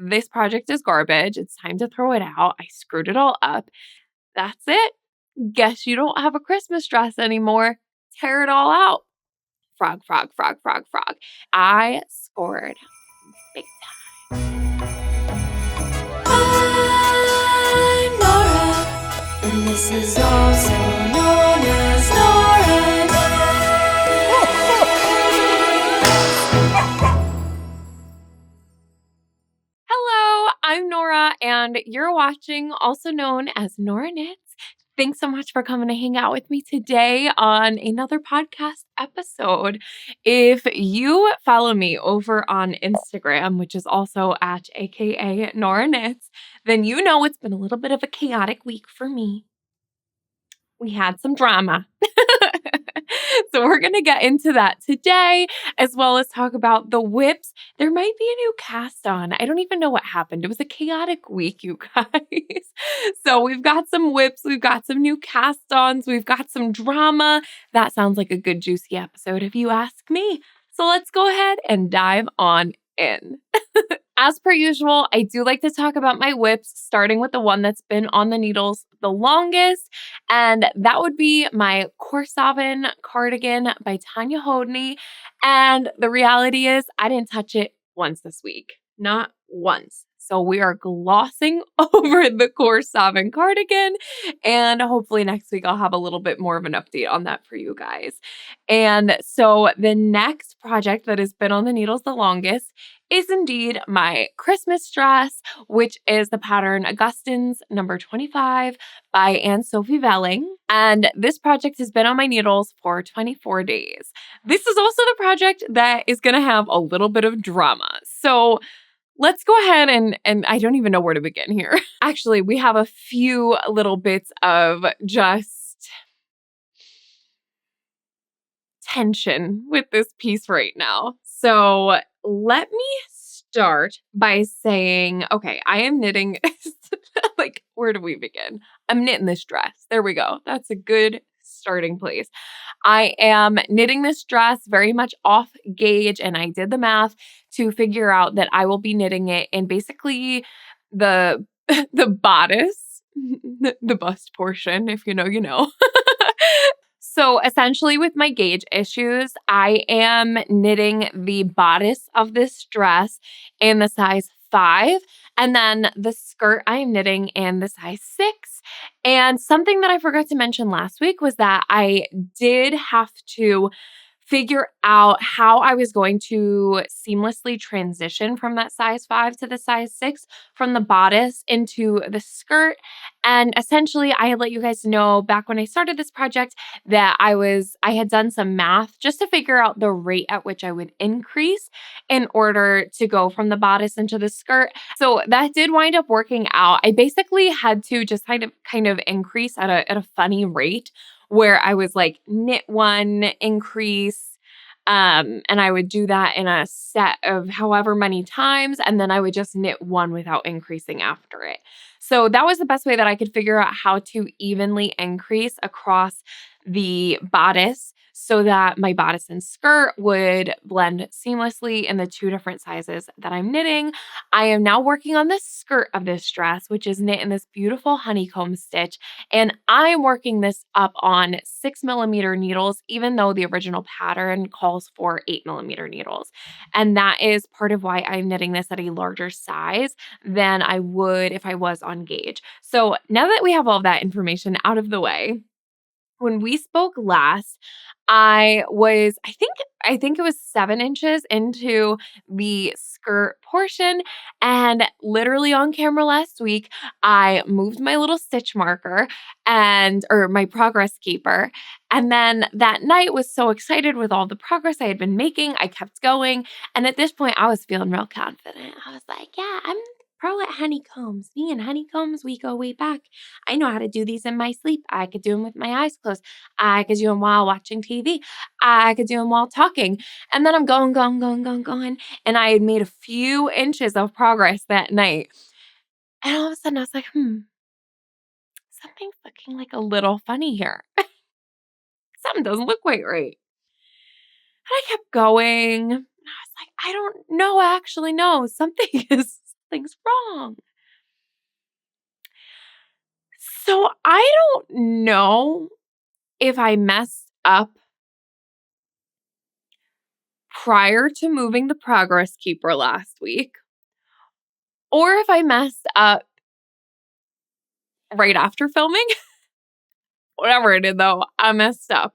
this project is garbage. It's time to throw it out. I screwed it all up. That's it. Guess you don't have a Christmas dress anymore. Tear it all out. Frog, frog, frog, frog, frog. I scored big time. I'm Nora, and this is also known as Nora. Hello, I'm Nora, and you're watching, also known as Nora Knits. Thanks so much for coming to hang out with me today on another podcast episode. If you follow me over on Instagram, which is also at aka Nora Knits, then you know it's been a little bit of a chaotic week for me. We had some drama. So we're going to get into that today, as well as talk about the whips. There might be a new cast on. I don't even know what happened. It was a chaotic week, you guys. So we've got some whips. We've got some new cast ons. We've got some drama. That sounds like a good juicy episode if you ask me. So let's go ahead and dive on in. As per usual, I do like to talk about my whips, starting with the one that's been on the needles the longest, and that would be my Corsaven cardigan by Tanya Hodney. And the reality is, I didn't touch it once this week, not once. So we are glossing over the Corsaven cardigan, and hopefully next week I'll have a little bit more of an update on that for you guys. And so the next project that has been on the needles the longest is indeed my Christmas dress, which is the pattern Augustine's number 25 by Anne-Sophie Velling. And this project has been on my needles for 24 days. This is also the project that is going to have a little bit of drama. So let's go ahead and I don't even know where to begin here. Actually, we have a few little bits of just tension with this piece right now. So let me start by saying, okay, I am knitting, like, where do we begin? I'm knitting this dress. There we go. That's a good starting place. I am knitting this dress very much off gauge, and I did the math to figure out that I will be knitting it in basically the bodice, the bust portion, if you know, you know. So essentially with my gauge issues, I am knitting the bodice of this dress in the size 5, and then the skirt I am knitting in the size 6. And something that I forgot to mention last week was that I did have to figure out how I was going to seamlessly transition from that size 5 to the size 6 from the bodice into the skirt. And essentially, I had let you guys know back when I started this project that I had done some math just to figure out the rate at which I would increase in order to go from the bodice into the skirt. So that did wind up working out. I basically had to just kind of increase at a funny rate, where I was like knit one, increase, and I would do that in a set of however many times, and then I would just knit one without increasing after it. So that was the best way that I could figure out how to evenly increase across the bodice so that my bodice and skirt would blend seamlessly in the two different sizes that I'm knitting. I am now working on the skirt of this dress, which is knit in this beautiful honeycomb stitch, and I'm working this up on 6mm needles, even though the original pattern calls for 8mm needles. And that is part of why I'm knitting this at a larger size than I would if I was on gauge. So now that we have all of that information out of the way, when we spoke last, I think it was 7 inches into the skirt portion, and literally on camera last week, I moved my little stitch marker or my progress keeper. And then that night was so excited with all the progress I had been making. I kept going. And at this point, I was feeling real confident. I was like, yeah, I'm pro at honeycombs. Me and honeycombs, we go way back. I know how to do these in my sleep. I could do them with my eyes closed. I could do them while watching TV. I could do them while talking. And then I'm going. And I had made a few inches of progress that night. And all of a sudden I was like, something's looking like a little funny here. Something doesn't look quite right. And I kept going. And I was like, I don't know, actually, no. Something's wrong? So I don't know if I messed up prior to moving the progress keeper last week, or if I messed up right after filming. Whatever I did though, I messed up.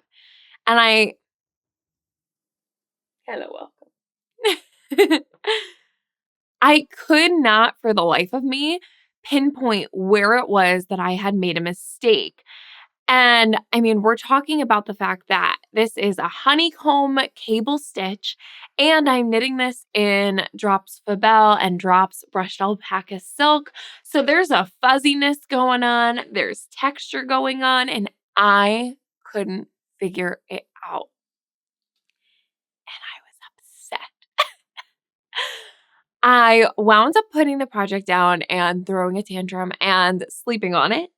And hello, welcome. I could not for the life of me pinpoint where it was that I had made a mistake. And I mean, we're talking about the fact that this is a honeycomb cable stitch, and I'm knitting this in drops Fabelle and drops brushed alpaca silk. So there's a fuzziness going on, there's texture going on, and I couldn't figure it out. And I was upset. I wound up putting the project down and throwing a tantrum and sleeping on it.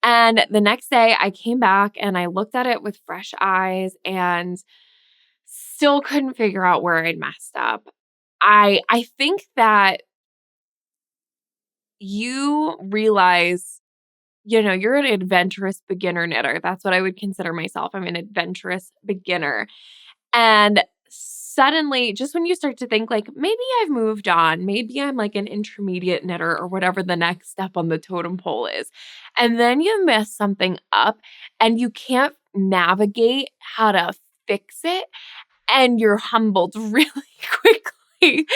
And the next day I came back and I looked at it with fresh eyes and still couldn't figure out where I'd messed up. I think that you realize, you're an adventurous beginner knitter. That's what I would consider myself. I'm an adventurous beginner. And suddenly, just when you start to think like, maybe I've moved on, maybe I'm like an intermediate knitter or whatever the next step on the totem pole is, and then you mess something up and you can't navigate how to fix it, and you're humbled really quickly,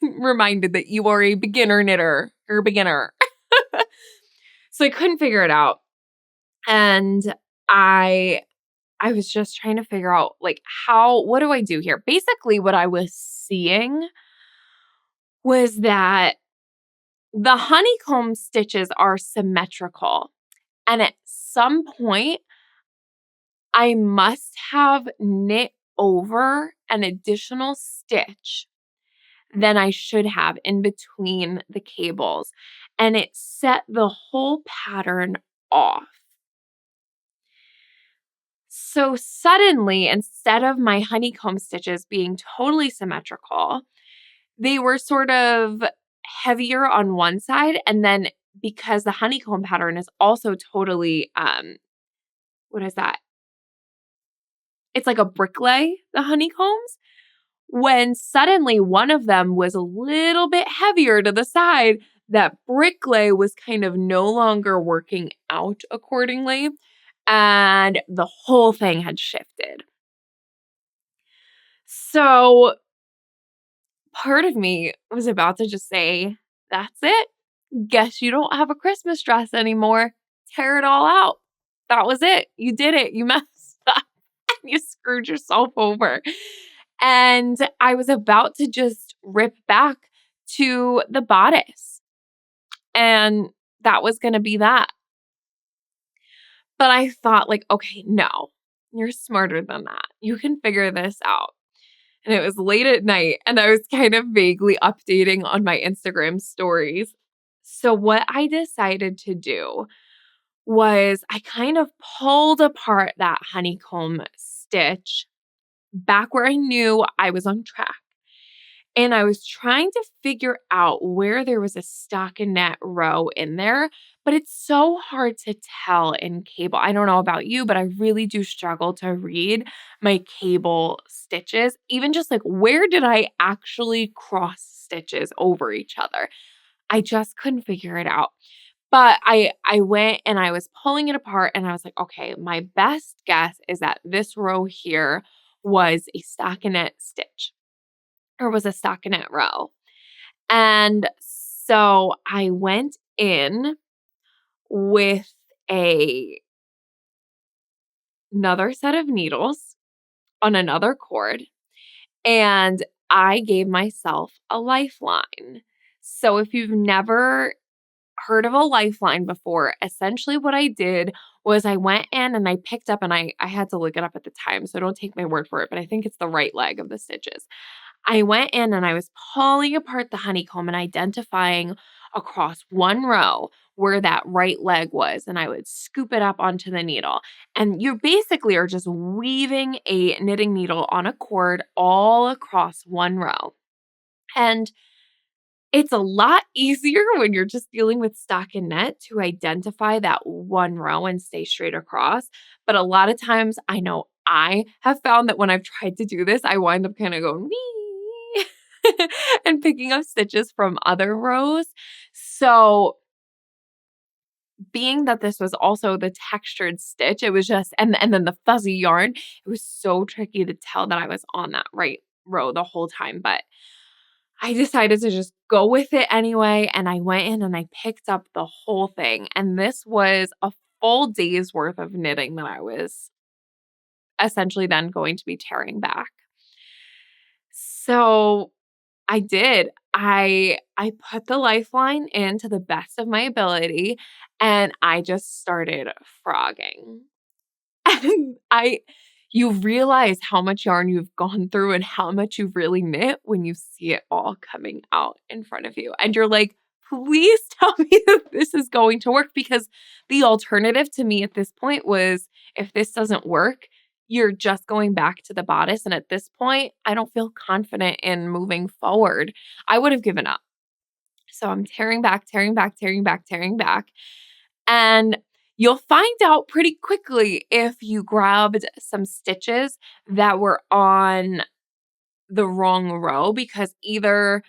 reminded that you are a beginner knitter. You're a beginner. So I couldn't figure it out. And I was just trying to figure out like what do I do here? Basically what I was seeing was that the honeycomb stitches are symmetrical. And at some point I must have knit over an additional stitch than I should have in between the cables. And it set the whole pattern off. So suddenly, instead of my honeycomb stitches being totally symmetrical, they were sort of heavier on one side. And then because the honeycomb pattern is also totally, what is that? It's like a bricklay, the honeycombs. When suddenly one of them was a little bit heavier to the side, that bricklay was kind of no longer working out accordingly. And the whole thing had shifted. So part of me was about to just say, that's it. Guess you don't have a Christmas dress anymore. Tear it all out. That was it. You did it. You messed up. You screwed yourself over. And I was about to just rip back to the bodice. And that was going to be that. But I thought, like, okay, no, you're smarter than that. You can figure this out. And it was late at night, and I was kind of vaguely updating on my Instagram stories. So what I decided to do was I kind of pulled apart that honeycomb stitch back where I knew I was on track. And I was trying to figure out where there was a stockinette row in there, but it's so hard to tell in cable. I don't know about you, but I really do struggle to read my cable stitches. Even just like, where did I actually cross stitches over each other? I just couldn't figure it out. But I went and I was pulling it apart and I was like, okay, my best guess is that this row here was a stockinette stitch. Or was a stockinette row. And so I went in with another set of needles on another cord, and I gave myself a lifeline. So if you've never heard of a lifeline before, essentially what I did was I went in and I picked up, and I had to look it up at the time, so don't take my word for it, but I think it's the right leg of the stitches. I went in and I was pulling apart the honeycomb and identifying across one row where that right leg was, and I would scoop it up onto the needle. And you basically are just weaving a knitting needle on a cord all across one row. And It's a lot easier when you're just dealing with stockinette to identify that one row and stay straight across. But a lot of times I know I have found that when I've tried to do this, I wind up kind of going, wee, and picking up stitches from other rows. So being that this was also the textured stitch, it was just, and then the fuzzy yarn, it was so tricky to tell that I was on that right row the whole time. But I decided to just go with it anyway, and I went in and I picked up the whole thing, and this was a full day's worth of knitting that I was essentially then going to be tearing back. So, I did. I put the lifeline in to the best of my ability, and I just started frogging. And you realize how much yarn you've gone through and how much you've really knit when you see it all coming out in front of you. And you're like, please tell me that this is going to work, because the alternative to me at this point was, if this doesn't work, you're just going back to the bodice. And at this point, I don't feel confident in moving forward. I would have given up. So I'm tearing back, tearing back, tearing back, tearing back. And you'll find out pretty quickly if you grabbed some stitches that were on the wrong row, because either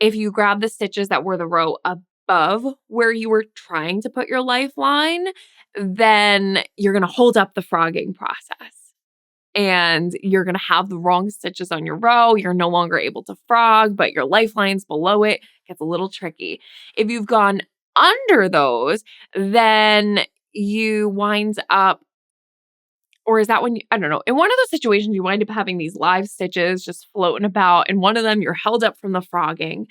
if you grab the stitches that were the row above where you were trying to put your lifeline, then you're going to hold up the frogging process. And you're going to have the wrong stitches on your row. You're no longer able to frog, but your lifeline's below it. It gets a little tricky. If you've gone under those, then you wind up, or is that when I don't know. In one of those situations, you wind up having these live stitches just floating about. And one of them, you're held up from the frogging.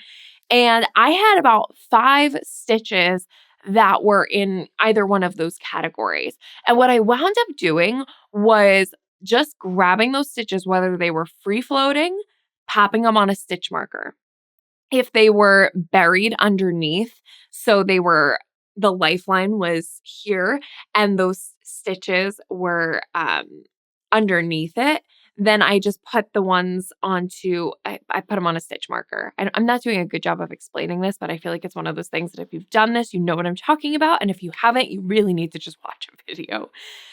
And I had about 5 stitches that were in either one of those categories. And what I wound up doing was just grabbing those stitches, whether they were free floating, popping them on a stitch marker. If they were buried underneath, so the lifeline was here and those stitches were underneath it, then I just put the ones onto, I put them on a stitch marker. I'm not doing a good job of explaining this, but I feel like it's one of those things that if you've done this, you know what I'm talking about. And if you haven't, you really need to just watch a video.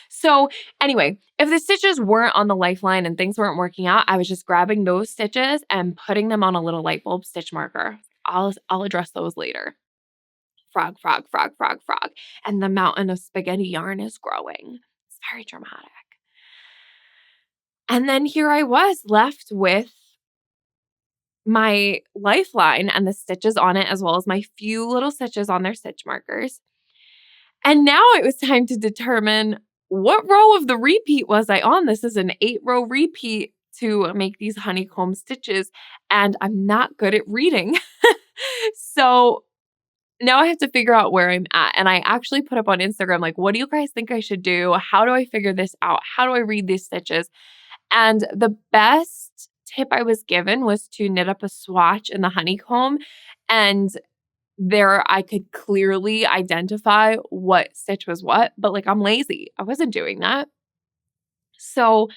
So anyway, if the stitches weren't on the lifeline and things weren't working out, I was just grabbing those stitches and putting them on a little light bulb stitch marker. I'll address those later. Frog, frog, frog, frog, frog. And the mountain of spaghetti yarn is growing. It's very dramatic. And then here I was left with my lifeline and the stitches on it, as well as my few little stitches on their stitch markers. And now it was time to determine what row of the repeat was I on. This is an 8-row repeat to make these honeycomb stitches, and I'm not good at reading. So now I have to figure out where I'm at. And I actually put up on Instagram, like, what do you guys think I should do? How do I figure this out? How do I read these stitches? And the best tip I was given was to knit up a swatch in the honeycomb, and there I could clearly identify what stitch was what, but like, I'm lazy. I wasn't doing that. So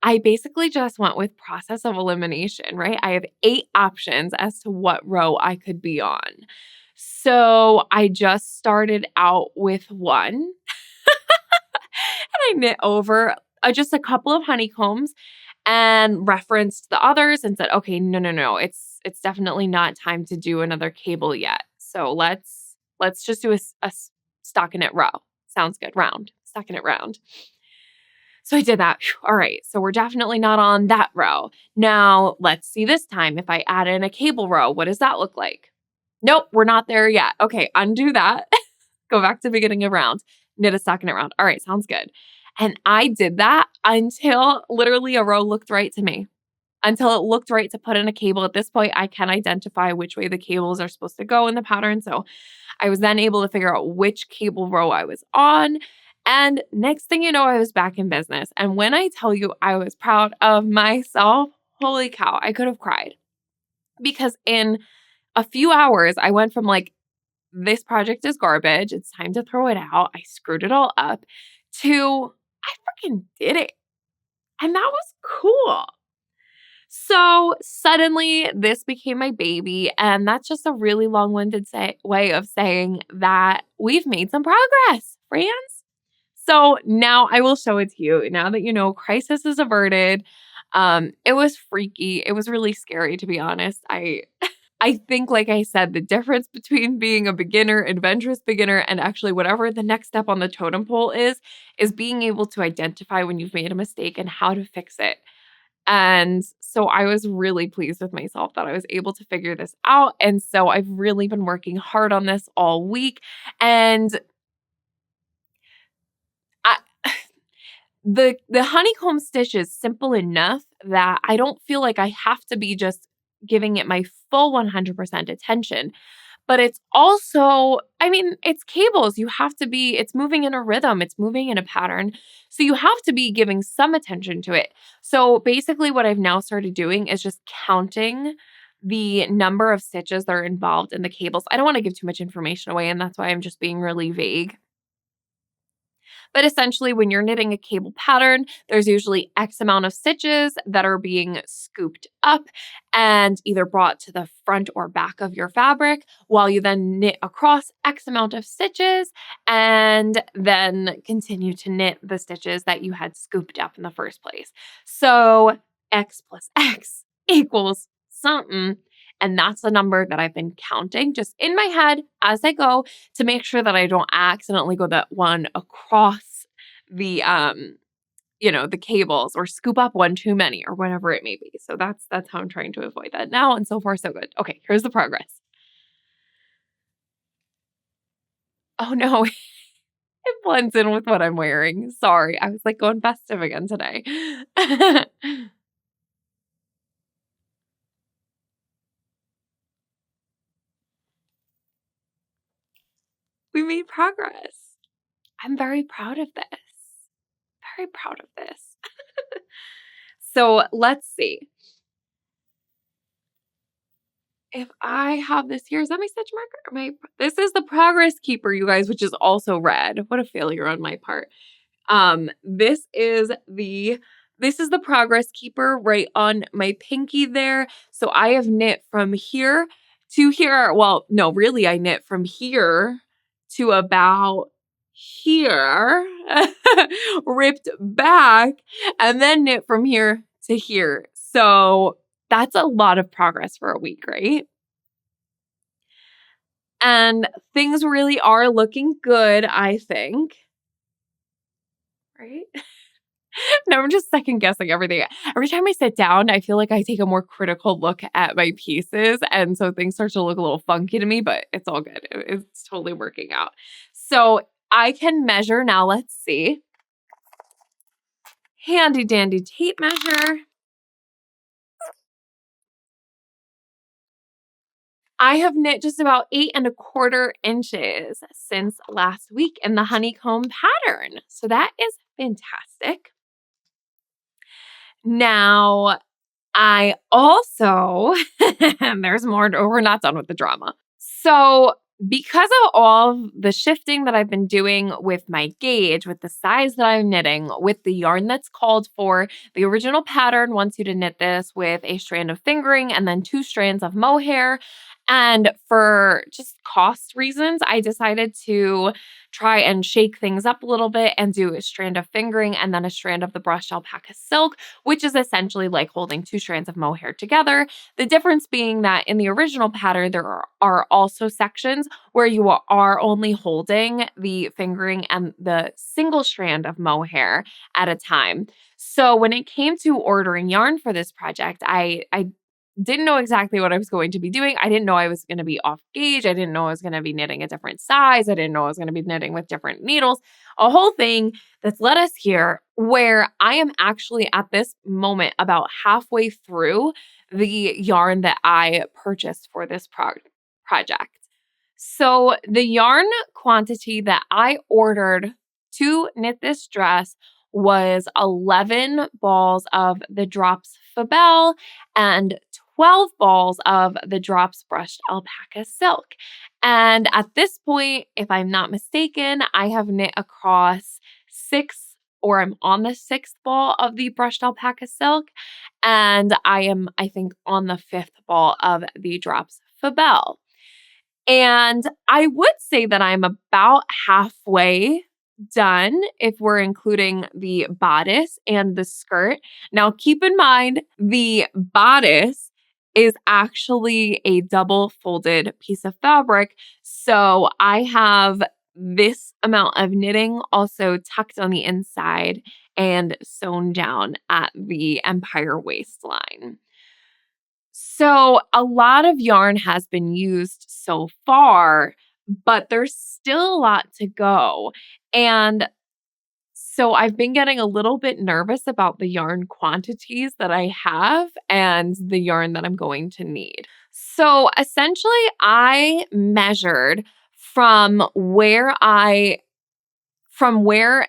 I basically just went with process of elimination, right? I have 8 options as to what row I could be on. So I just started out with one and I knit over just a couple of honeycombs and referenced the others and said, okay, no. It's definitely not time to do another cable yet. So let's just do a stockinette row. Sounds good. Round. Stockinette round. So I did that. All right. So we're definitely not on that row. Now let's see this time. If I add in a cable row, what does that look like? Nope, we're not there yet. Okay, undo that. Go back to beginning of round. Knit a stockinette round. All right, sounds good. And I did that until literally a row looked right to me. Until it looked right to put in a cable. At this point, I can identify which way the cables are supposed to go in the pattern. So I was then able to figure out which cable row I was on. And next thing you know, I was back in business. And when I tell you I was proud of myself, holy cow, I could have cried. Because in a few hours, I went from like, this project is garbage, it's time to throw it out, I screwed it all up, to I freaking did it. And that was cool. So suddenly this became my baby, and that's just a really long-winded way of saying that we've made some progress, friends. So now I will show it to you. Now that you know crisis is averted, it was freaky. It was really scary, to be honest. I think, like I said, the difference between being a beginner, adventurous beginner, and actually whatever the next step on the totem pole is being able to identify when you've made a mistake and how to fix it. And so I was really pleased with myself that I was able to figure this out. And so I've really been working hard on this all week. And I, the honeycomb stitch is simple enough that I don't feel like I have to be just giving it my full 100% attention. But it's also, I mean, it's cables. You have to be, it's moving in a rhythm, it's moving in a pattern. So you have to be giving some attention to it. So basically, what I've now started doing is just counting the number of stitches that are involved in the cables. I don't want to give too much information away, and that's why I'm just being really vague. But essentially, when you're knitting a cable pattern, there's usually X amount of stitches that are being scooped up and either brought to the front or back of your fabric, while you then knit across X amount of stitches and then continue to knit the stitches that you had scooped up in the first place. So X plus X equals something. And that's the number that I've been counting just in my head as I go, to make sure that I don't accidentally go that one across the the cables, or scoop up one too many, or whatever it may be. So that's how I'm trying to avoid that now, and so far so good. Okay, here's the progress. Oh no, it blends in with what I'm wearing. Sorry, I was like going festive again today. We made progress. I'm very proud of this. Very proud of this. So let's see. If I have this here, is that my stitch marker? This is the progress keeper, you guys, which is also red. What a failure on my part. This is the progress keeper right on my pinky there. So I have knit from here to here. Well, no, really, I knit from here to about here, ripped back, and then knit from here to here. So that's a lot of progress for a week, right? And things really are looking good, I think. Right? No, I'm just second guessing everything. Every time I sit down, I feel like I take a more critical look at my pieces. And so things start to look a little funky to me, but it's all good. It's totally working out. So I can measure now. Let's see. Handy dandy tape measure. I have knit just about 8¼ inches since last week in the honeycomb pattern. So that is fantastic. Now, I also, there's more, we're not done with the drama. So, because of all the shifting that I've been doing with my gauge, with the size that I'm knitting, with the yarn that's called for, the original pattern wants you to knit this with a strand of fingering and then 2 strands of mohair. And for just cost reasons, I decided to try and shake things up a little bit and do a strand of fingering and then a strand of the brushed alpaca silk, which is essentially like holding 2 strands of mohair together. The difference being that in the original pattern, there are also sections where you are only holding the fingering and the single strand of mohair at a time. So when it came to ordering yarn for this project, I didn't know exactly what I was going to be doing. I didn't know I was going to be off gauge. I didn't know I was going to be knitting a different size. I didn't know I was going to be knitting with different needles. A whole thing that's led us here, where I am actually at this moment about halfway through the yarn that I purchased for this project. So the yarn quantity that I ordered to knit this dress was 11 balls of the Drops Fabelle and 12 balls of the Drops Brushed Alpaca Silk. And at this point, if I'm not mistaken, I have knit across 6 or I'm on the 6th ball of the brushed alpaca silk, and I am, I think, on the 5th ball of the drops Fabelle. And I would say that I'm about halfway done if we're including the bodice and the skirt. Now, keep in mind, the bodice is actually a double folded piece of fabric. So I have this amount of knitting also tucked on the inside and sewn down at the empire waistline. So a lot of yarn has been used so far, but there's still a lot to go. And so I've been getting a little bit nervous about the yarn quantities that I have and the yarn that I'm going to need. So essentially, I measured from where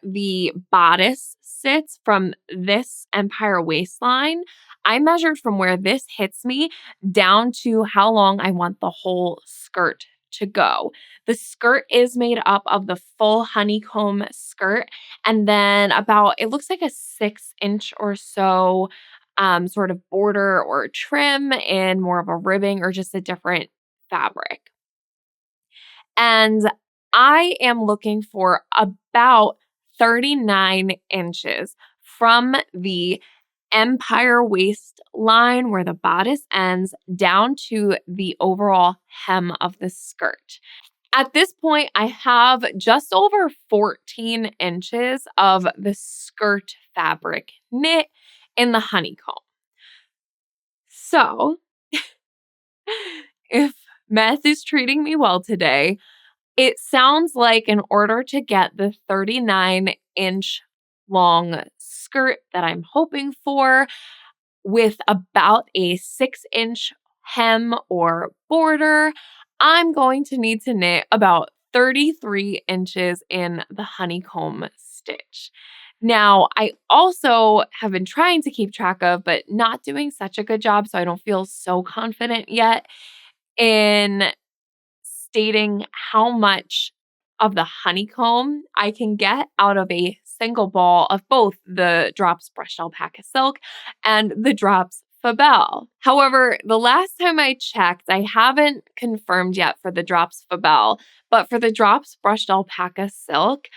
the bodice sits from this empire waistline. I measured from where this hits me down to how long I want the whole skirt to go. The skirt is made up of the full honeycomb skirt and then it looks like a 6-inch or so sort of border or trim in more of a ribbing or just a different fabric. And I am looking for about 39 inches from the empire waistline where the bodice ends down to the overall hem of the skirt. At this point, I have just over 14 inches of the skirt fabric knit in the honeycomb. So, if math is treating me well today, it sounds like in order to get the 39-inch long skirt that I'm hoping for with about a 6-inch hem or border, I'm going to need to knit about 33 inches in the honeycomb stitch. Now, I also have been trying to keep track of, but not doing such a good job, so I don't feel so confident yet in stating how much of the honeycomb I can get out of a single ball of both the drops brushed alpaca silk and the drops Fabelle. However, the last time I checked, I haven't confirmed yet for the drops Fabelle, but for the drops brushed alpaca silk,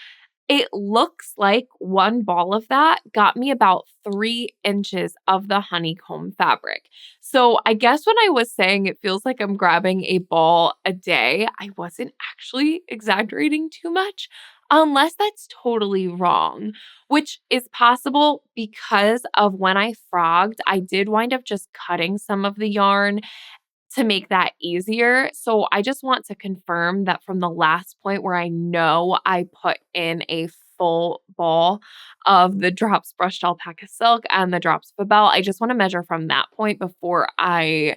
it looks like one ball of that got me about 3 inches of the honeycomb fabric. So I guess when I was saying it feels like I'm grabbing a ball a day, I wasn't actually exaggerating too much, unless that's totally wrong, which is possible because of when I frogged, I did wind up just cutting some of the yarn to make that easier. So I just want to confirm that from the last point where I know I put in a full ball of the drops brushed alpaca silk and the drops Fabelle, I just want to measure from that point before I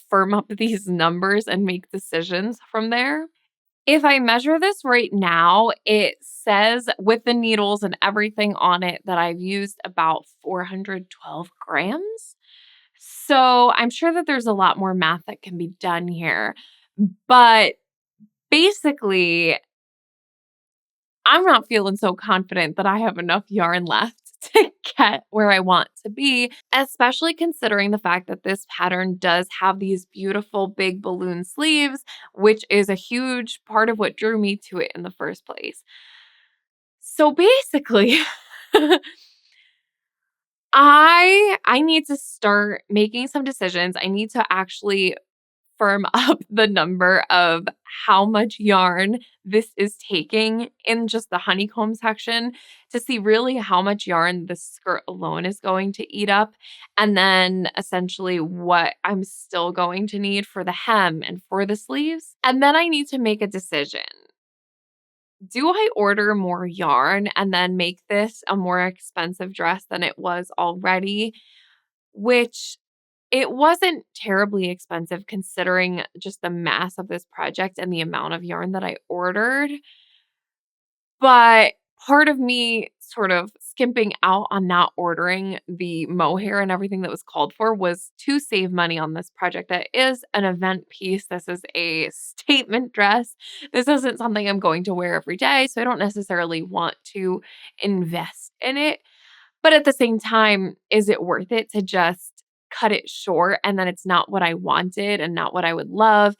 firm up these numbers and make decisions from there. If I measure this right now, it says with the needles and everything on it that I've used about 412 grams. So I'm sure that there's a lot more math that can be done here. But basically, I'm not feeling so confident that I have enough yarn left to get where I want to be, especially considering the fact that this pattern does have these beautiful big balloon sleeves, which is a huge part of what drew me to it in the first place. So basically, I need to start making some decisions. I need to actually firm up the number of how much yarn this is taking in just the honeycomb section to see really how much yarn the skirt alone is going to eat up. And then essentially what I'm still going to need for the hem and for the sleeves. And then I need to make a decision. Do I order more yarn and then make this a more expensive dress than it was already? Which it wasn't terribly expensive considering just the mass of this project and the amount of yarn that I ordered. But part of me sort of skimping out on not ordering the mohair and everything that was called for was to save money on this project. That is an event piece. This is a statement dress. This isn't something I'm going to wear every day, so I don't necessarily want to invest in it. But at the same time, is it worth it to just cut it short and then it's not what I wanted and not what I would love?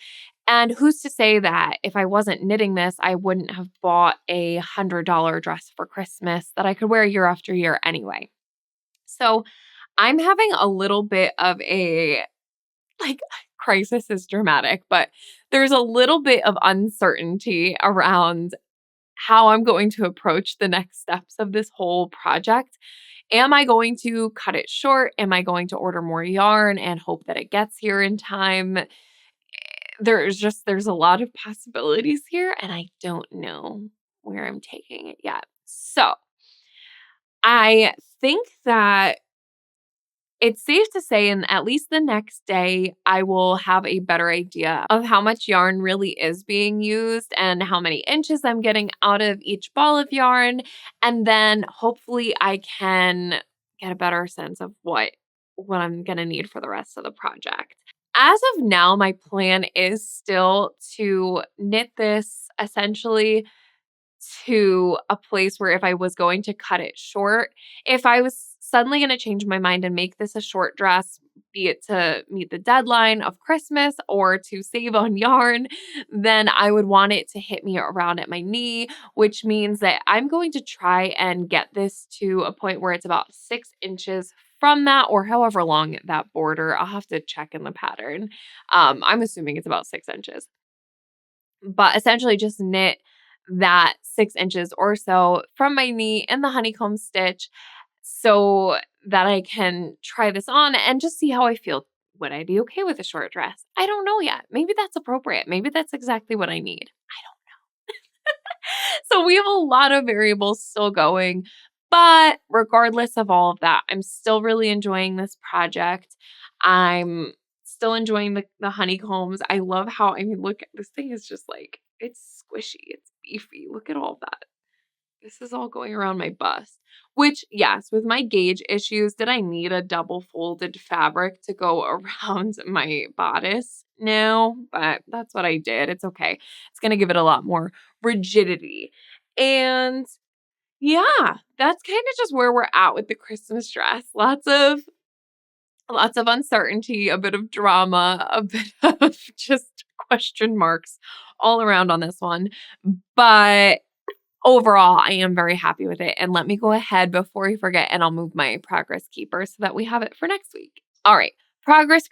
And who's to say that if I wasn't knitting this, I wouldn't have bought a $100 dress for Christmas that I could wear year after year anyway. So I'm having a little bit of a like crisis is dramatic, but there's a little bit of uncertainty around how I'm going to approach the next steps of this whole project. Am I going to cut it short? Am I going to order more yarn and hope that it gets here in time? There's a lot of possibilities here and I don't know where I'm taking it yet. So, I think that it's safe to say in at least the next day, I will have a better idea of how much yarn really is being used and how many inches I'm getting out of each ball of yarn. And then hopefully I can get a better sense of what I'm going to need for the rest of the project. As of now, my plan is still to knit this essentially to a place where if I was going to cut it short, if I was suddenly going to change my mind and make this a short dress, be it to meet the deadline of Christmas or to save on yarn, then I would want it to hit me around at my knee, which means that I'm going to try and get this to a point where it's about 6 inches from that or however long that border. I'll have to check in the pattern. I'm assuming it's about 6 inches. But essentially just knit that 6 inches or so from my knee in the honeycomb stitch so that I can try this on and just see how I feel. Would I be okay with a short dress? I don't know yet. Maybe that's appropriate. Maybe that's exactly what I need. So we have a lot of variables still going. But regardless of all of that, I'm still really enjoying this project. I'm still enjoying the honeycombs. I love how, I mean, look, this thing is just like, it's squishy, it's beefy. Look at all that. This is all going around my bust. Which, yes, with my gauge issues, did I need a double folded fabric to go around my bodice? No, but that's what I did. It's okay. It's going to give it a lot more rigidity. And yeah, that's kind of just where we're at with the Christmas dress. Lots of uncertainty, a bit of drama, a bit of just question marks all around on this one. But overall, I am very happy with it. And let me go ahead before we forget and I'll move my progress keeper so that we have it for next week. All right. Progress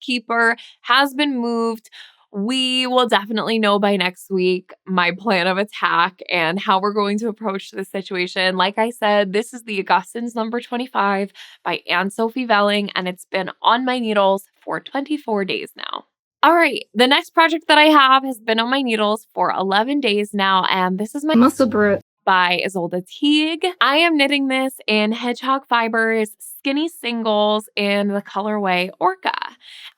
keeper has been moved. We will definitely know by next week my plan of attack and how we're going to approach this situation. Like I said, this is the Augustins number 25 by Anne Sophie Velling, and it's been on my needles for 24 days now. All right, the next project that I have has been on my needles for 11 days now, and this is my Muscle Brute by Isolde Teague. I am knitting this in Hedgehog Fibers, Skinny Singles, in the colorway Orca.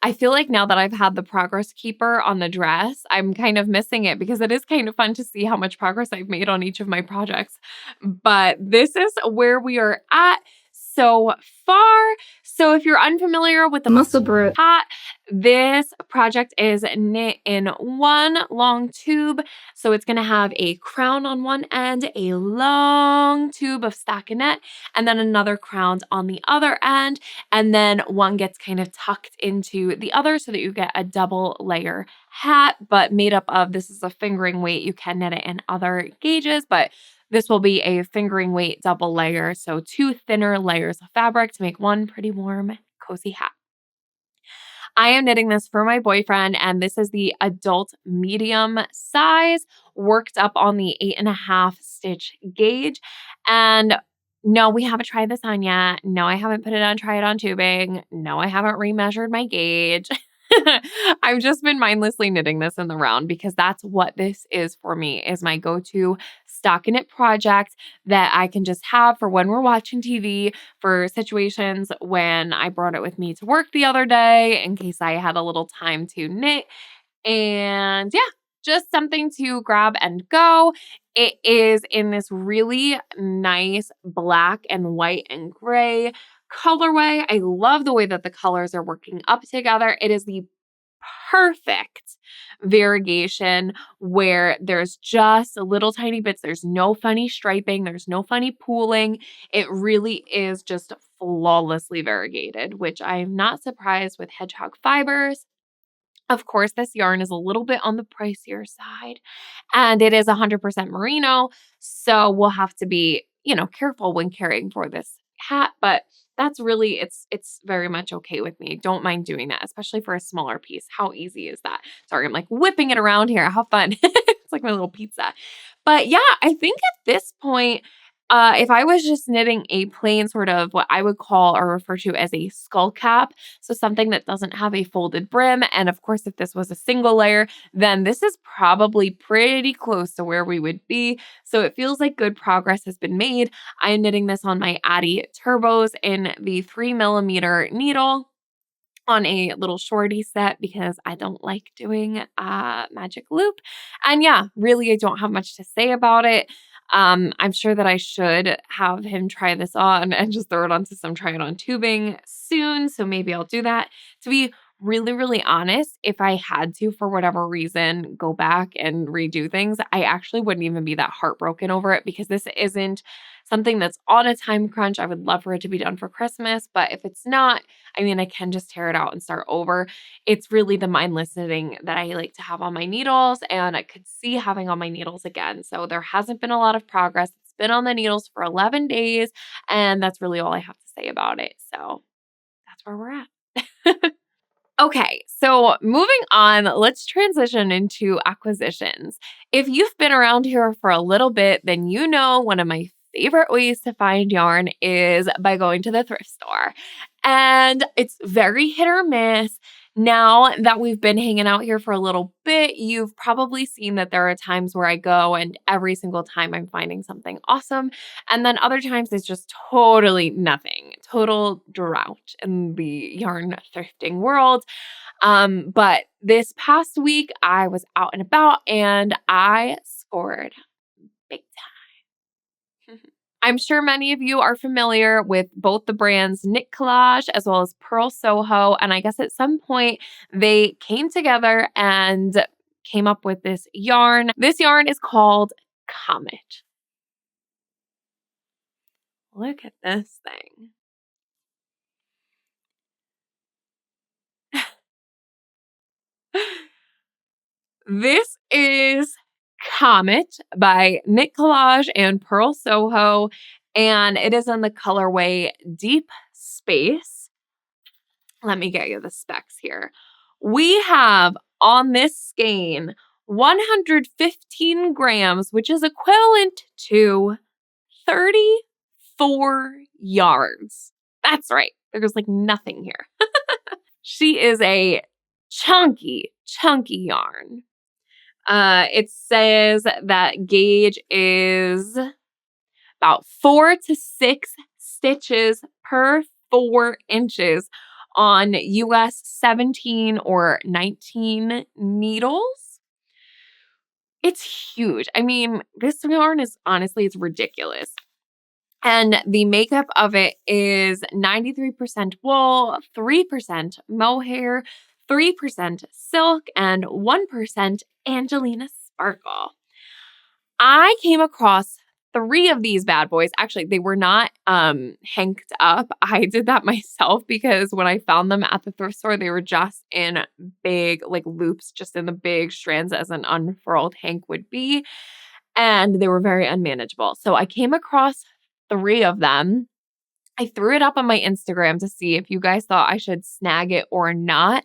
I feel like now that I've had the progress keeper on the dress, I'm kind of missing it because it is kind of fun to see how much progress I've made on each of my projects. But this is where we are at so far. So if you're unfamiliar with the Muscle Brute hat, this project is knit in one long tube. So it's going to have a crown on one end, a long tube of stockinette, and then another crown on the other end. And then one gets kind of tucked into the other so that you get a double layer hat, but made up of, this is a fingering weight. You can knit it in other gauges, but this will be a fingering weight double layer. So 2 thinner layers of fabric to make one pretty warm, cozy hat. I am knitting this for my boyfriend, and this is the adult medium size, worked up on the 8.5 stitch gauge. And no, we haven't tried this on yet. No, I haven't put it on, try it on tubing. No, I haven't remeasured my gauge. I've just been mindlessly knitting this in the round because that's what this is for me, is my go-to stockinette project that I can just have for when we're watching TV, for situations when I brought it with me to work the other day in case I had a little time to knit. And yeah, just something to grab and go. It is in this really nice black and white and gray colorway. I love the way that the colors are working up together. It is the perfect variegation where there's just little tiny bits. There's no funny striping. There's no funny pooling. It really is just flawlessly variegated, which I'm not surprised with hedgehog fibers. Of course, this yarn is a little bit on the pricier side and it is 100% merino. So we'll have to be, careful when caring for this hat, but that's really, it's very much okay with me. Don't mind doing that, especially for a smaller piece. How easy is that? Sorry, I'm like whipping it around here. How fun. It's like my little pizza. But yeah, I think at this point, if I was just knitting a plain sort of what I would call or refer to as a skull cap, so something that doesn't have a folded brim, and of course, if this was a single layer, then this is probably pretty close to where we would be. So it feels like good progress has been made. I am knitting this on my Addi Turbos in the 3mm needle on a little shorty set because I don't like doing magic loop. And yeah, really, I don't have much to say about it. I'm sure that I should have him try this on and just throw it onto some try it on tubing soon. So maybe I'll do that. To be really, really honest, if I had to, for whatever reason, go back and redo things, I actually wouldn't even be that heartbroken over it because this isn't something that's on a time crunch. I would love for it to be done for Christmas, but if it's not, I mean, I can just tear it out and start over. It's really the mindless knitting that I like to have on my needles, and I could see having on my needles again. So there hasn't been a lot of progress. It's been on the needles for 11 days, and that's really all I have to say about it. So that's where we're at. Okay, so moving on, let's transition into acquisitions. If you've been around here for a little bit, then you know one of my favorite ways to find yarn is by going to the thrift store. And it's very hit or miss. Now that we've been hanging out here for a little bit, you've probably seen that there are times where I go and every single time I'm finding something awesome. And then other times it's just totally nothing, total drought in the yarn thrifting world. But this past week I was out and about and I scored big time. I'm sure many of you are familiar with both the brands Knit Collage as well as Pearl Soho. And I guess at some point they came together and came up with this yarn. This yarn is called Comet. Look at this thing. This is Comet by Knit Collage and Pearl Soho, and it is in the colorway Deep Space. Let me get you the specs here. We have on this skein 115 grams, which is equivalent to 34 yards. That's right. There's like nothing here. She is a chunky yarn. It says that gauge is about 4 to 6 stitches per 4 inches on US 17 or 19 needles. It's huge. I mean, this yarn is honestly, it's ridiculous. And the makeup of it is 93% wool, 3% mohair, 3% silk, and 1% Angelina Sparkle. I came across 3 of these bad boys. Actually, they were not hanked up. I did that myself because when I found them at the thrift store, they were just in big like loops, just in the big strands as an unfurled hank would be. And they were very unmanageable. So I came across 3 of them. I threw it up on my Instagram to see if you guys thought I should snag it or not.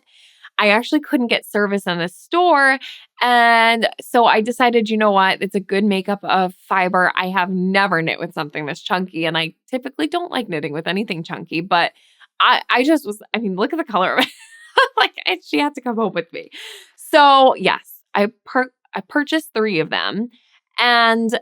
I actually couldn't get service in the store. And so I decided, you know what? It's a good makeup of fiber. I have never knit with something this chunky, and I typically don't like knitting with anything chunky, but I just was, I mean, look at the color of it. Like, she had to come home with me. So yes, I purchased 3 of them. And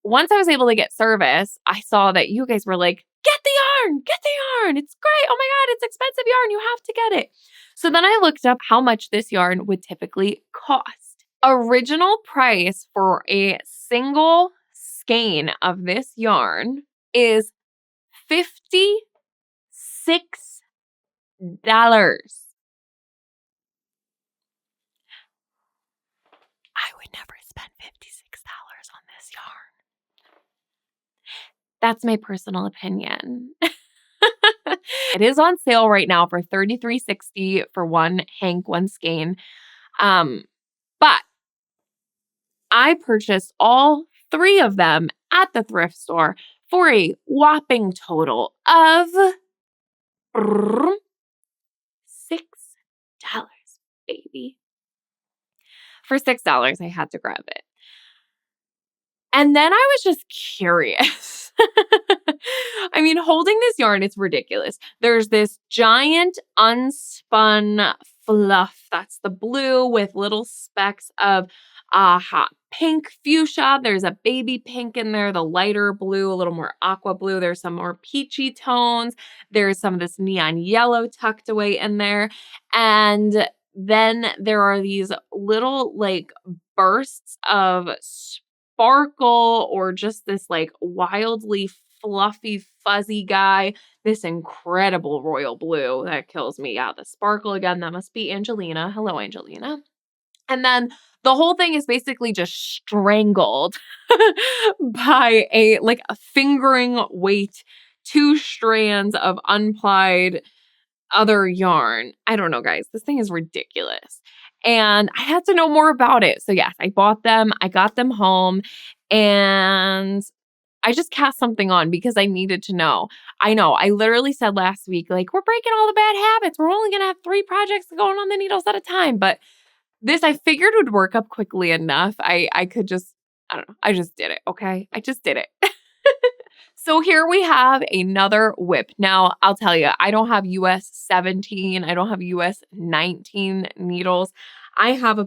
once I was able to get service, I saw that you guys were like, get the yarn. It's great. Oh my God, it's expensive yarn. You have to get it. So then I looked up how much this yarn would typically cost. Original price for a single skein of this yarn is $56. I would never spend $56 on this yarn. That's my personal opinion. It is on sale right now for $33.60 for one hank, one skein. But I purchased all 3 of them at the thrift store for a whopping total of $6, baby. For $6, I had to grab it. And then I was just curious. I mean, holding this yarn, it's ridiculous. There's this giant unspun fluff. That's the blue with little specks of hot pink fuchsia. There's a baby pink in there, the lighter blue, a little more aqua blue. There's some more peachy tones. There's some of this neon yellow tucked away in there. And then there are these little like bursts of sparkle or just this like wildly fluffy, fuzzy guy. This incredible royal blue that kills me. Yeah, the sparkle again. That must be Angelina. Hello, Angelina. And then the whole thing is basically just strangled by a fingering weight, 2 strands of unplied other yarn. I don't know, guys. This thing is ridiculous. And I had to know more about it. So yes, I bought them. I got them home and I just cast something on because I needed to know. I know. I literally said last week, like, we're breaking all the bad habits. We're only going to have 3 projects going on the needles at a time. But this I figured would work up quickly enough. I could just, I don't know. I just did it. Okay. I just did it. So here we have another whip. Now, I'll tell you, I don't have US 17. I don't have US 19 needles. I have a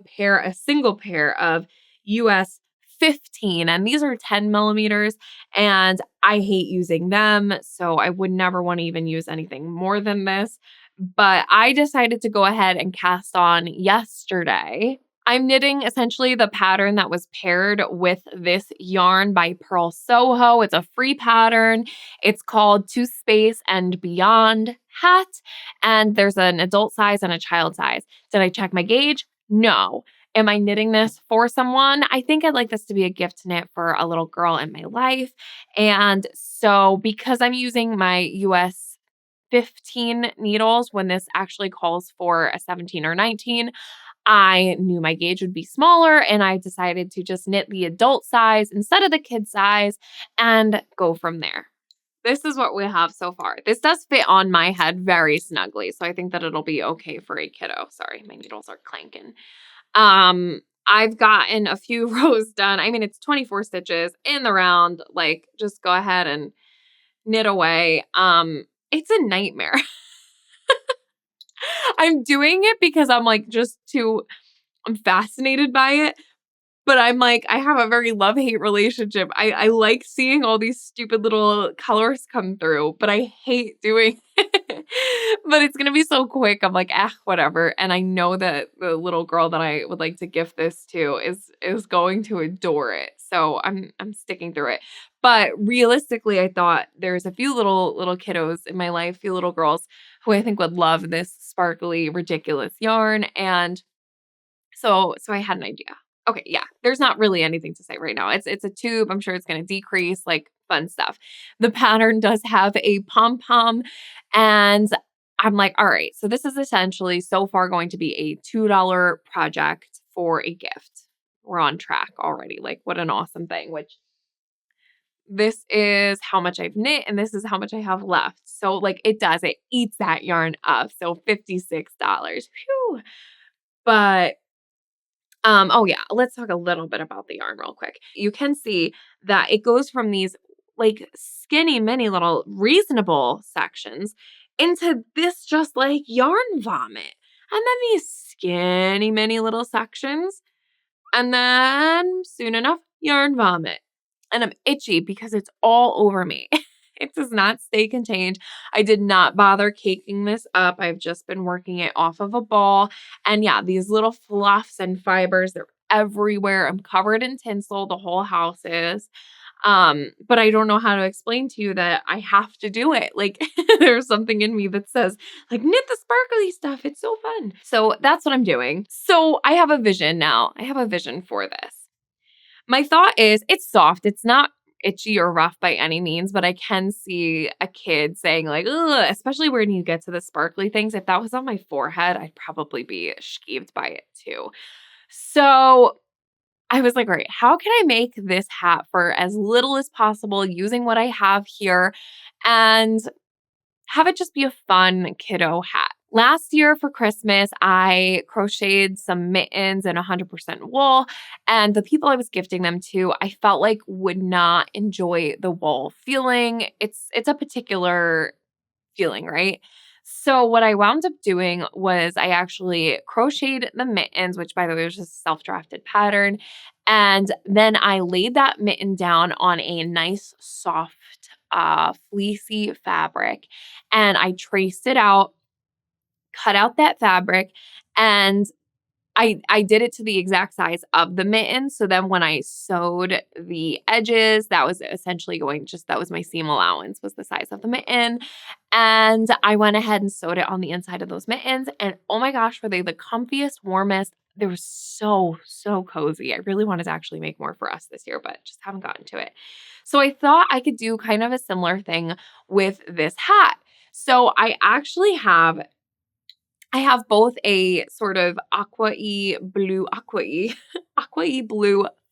single pair of US 15, and these are 10 millimeters, and I hate using them, so I would never want to even use anything more than this. But I decided to go ahead and cast on yesterday. I'm knitting essentially the pattern that was paired with this yarn by Pearl Soho. It's a free pattern. It's called To Space and Beyond Hat. And there's an adult size and a child size. Did I check my gauge? No. Am I knitting this for someone? I think I'd like this to be a gift knit for a little girl in my life. And so because I'm using my US 15 needles when this actually calls for a 17 or 19, I knew my gauge would be smaller and I decided to just knit the adult size instead of the kid size and go from there. This is what we have so far. This does fit on my head very snugly, so I think that it'll be okay for a kiddo. Sorry, my needles are clanking. I've gotten a few rows done. I mean, it's 24 stitches in the round. Like, just go ahead and knit away. It's a nightmare. I'm doing it because I'm fascinated by it. But I'm like, I have a very love-hate relationship. I like seeing all these stupid little colors come through, but I hate doing it. But it's going to be so quick. I'm like, whatever. And I know that the little girl that I would like to gift this to is going to adore it. So I'm sticking through it. But realistically, I thought there's a few little kiddos in my life, few little girls who I think would love this sparkly, ridiculous yarn. And so I had an idea. Okay, yeah, there's not really anything to say right now. It's a tube. I'm sure it's going to decrease, like fun stuff. The pattern does have a pom-pom, and I'm like, all right, so this is essentially so far going to be a $2 project for a gift. We're on track already. Like, what an awesome thing, which this is how much I've knit and this is how much I have left. So like it eats that yarn up. So $56. Phew. But oh yeah, let's talk a little bit about the yarn real quick. You can see that it goes from these like skinny mini little reasonable sections into this just like yarn vomit. And then these skinny mini little sections. And then soon enough, yarn vomit. And I'm itchy because it's all over me. It does not stay contained. I did not bother caking this up. I've just been working it off of a ball. And yeah, these little fluffs and fibers, they're everywhere. I'm covered in tinsel. The whole house is. But I don't know how to explain to you that I have to do it. Like there's something in me that says, like, knit the sparkly stuff. It's so fun. So that's what I'm doing. So I have a vision now. I have a vision for this. My thought is it's soft. It's not itchy or rough by any means, but I can see a kid saying like, ugh, especially when you get to the sparkly things. If that was on my forehead, I'd probably be skeeved by it too. So I was like, all right, how can I make this hat for as little as possible using what I have here and have it just be a fun kiddo hat? Last year for Christmas, I crocheted some mittens in 100% wool, and the people I was gifting them to, I felt like would not enjoy the wool feeling. It's a particular feeling, right? So what I wound up doing was I actually crocheted the mittens, which by the way was just a self-drafted pattern. And then I laid that mitten down on a nice soft fleecy fabric. And I traced it out, cut out that fabric, and I did it to the exact size of the mitten. So then when I sewed the edges, that was essentially that was my seam allowance was the size of the mitten. And I went ahead and sewed it on the inside of those mittens. And oh my gosh, were they the comfiest, warmest? They were so, so cozy. I really wanted to actually make more for us this year, but just haven't gotten to it. So I thought I could do kind of a similar thing with this hat. So I have both a sort of aqua-y blue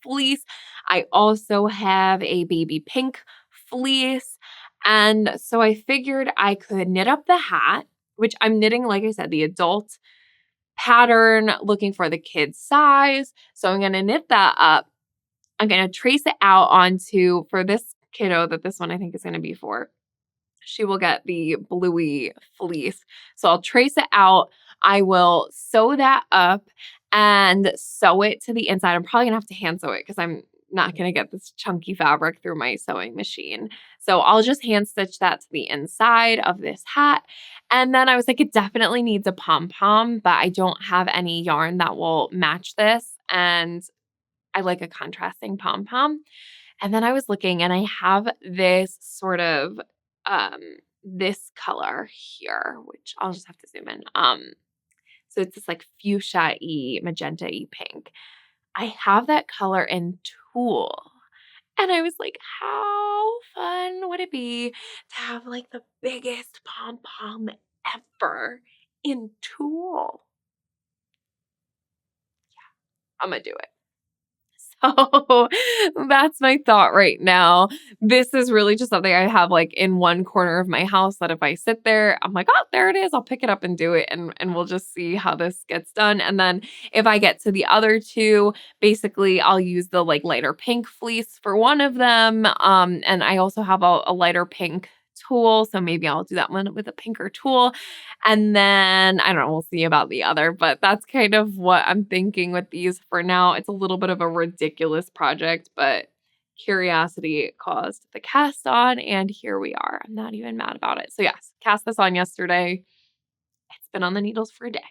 fleece. I also have a baby pink fleece. And so I figured I could knit up the hat, which I'm knitting, like I said, the adult pattern, looking for the kid's size. So I'm going to knit that up. I'm going to trace it out onto, for this kiddo that this one I think is going to be for, she will get the bluey fleece. So I'll trace it out. I will sew that up and sew it to the inside. I'm probably gonna have to hand sew it because I'm not gonna get this chunky fabric through my sewing machine. So I'll just hand stitch that to the inside of this hat. And then I was like, it definitely needs a pom-pom, but I don't have any yarn that will match this. And I like a contrasting pom-pom. And then I was looking and I have this sort of this color here, which I'll just have to zoom in. So it's this like fuchsia-y, magenta-y pink. I have that color in tulle. And I was like, how fun would it be to have like the biggest pom-pom ever in tulle? I'm gonna do it. So that's my thought right now. This is really just something I have like in one corner of my house that if I sit there, I'm like, oh, there it is. I'll pick it up and do it. And we'll just see how this gets done. And then if I get to the other two, basically I'll use the like lighter pink fleece for one of them. And I also have a lighter pink tulle. So maybe I'll do that one with a pinker tulle. And then I don't know, we'll see about the other, but that's kind of what I'm thinking with these for now. It's a little bit of a ridiculous project, but curiosity caused the cast on, and here we are. I'm not even mad about it. So yes, cast this on yesterday. It's been on the needles for a day.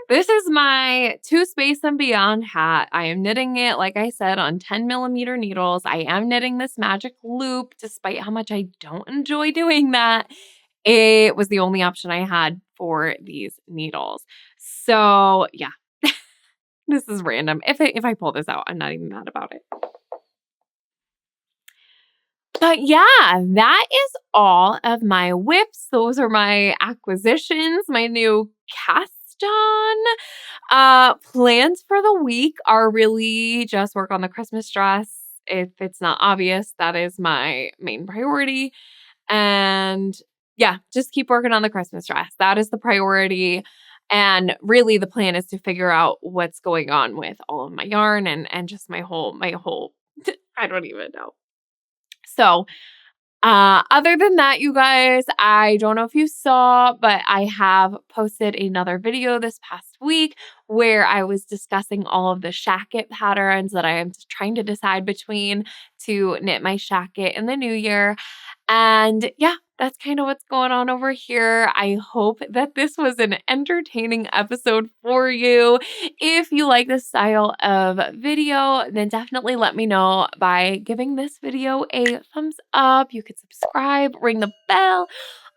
This is my Two Space and Beyond hat. I am knitting it, like I said, on 10mm needles. I am knitting this magic loop, despite how much I don't enjoy doing that. It was the only option I had for these needles. So yeah, this is random. If I pull this out, I'm not even mad about it. But yeah, that is all of my whips. Those are my acquisitions, my new cast on. Plans for the week are really just work on the Christmas dress. If it's not obvious, that is my main priority. And yeah, just keep working on the Christmas dress. That is the priority. And really the plan is to figure out what's going on with all of my yarn and just my whole I don't even know. So other than that, you guys, I don't know if you saw, but I have posted another video this past week where I was discussing all of the shacket patterns that I am trying to decide between to knit my shacket in the new year. And yeah, that's kind of what's going on over here. I hope that this was an entertaining episode for you. If you like this style of video, then definitely let me know by giving this video a thumbs up. You could subscribe, ring the bell,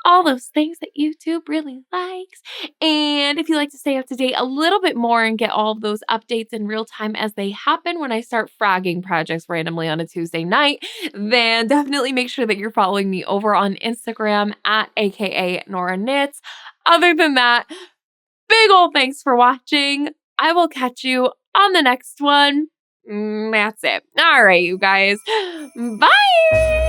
all those things that YouTube really likes. And if you like to stay up to date a little bit more and get all of those updates in real time as they happen when I start fragging projects randomly on a Tuesday night, then definitely make sure that you're following me over on Instagram at akanoraknits. Other than that, big ol' thanks for watching. I will catch you on the next one. That's it. All right, you guys. Bye.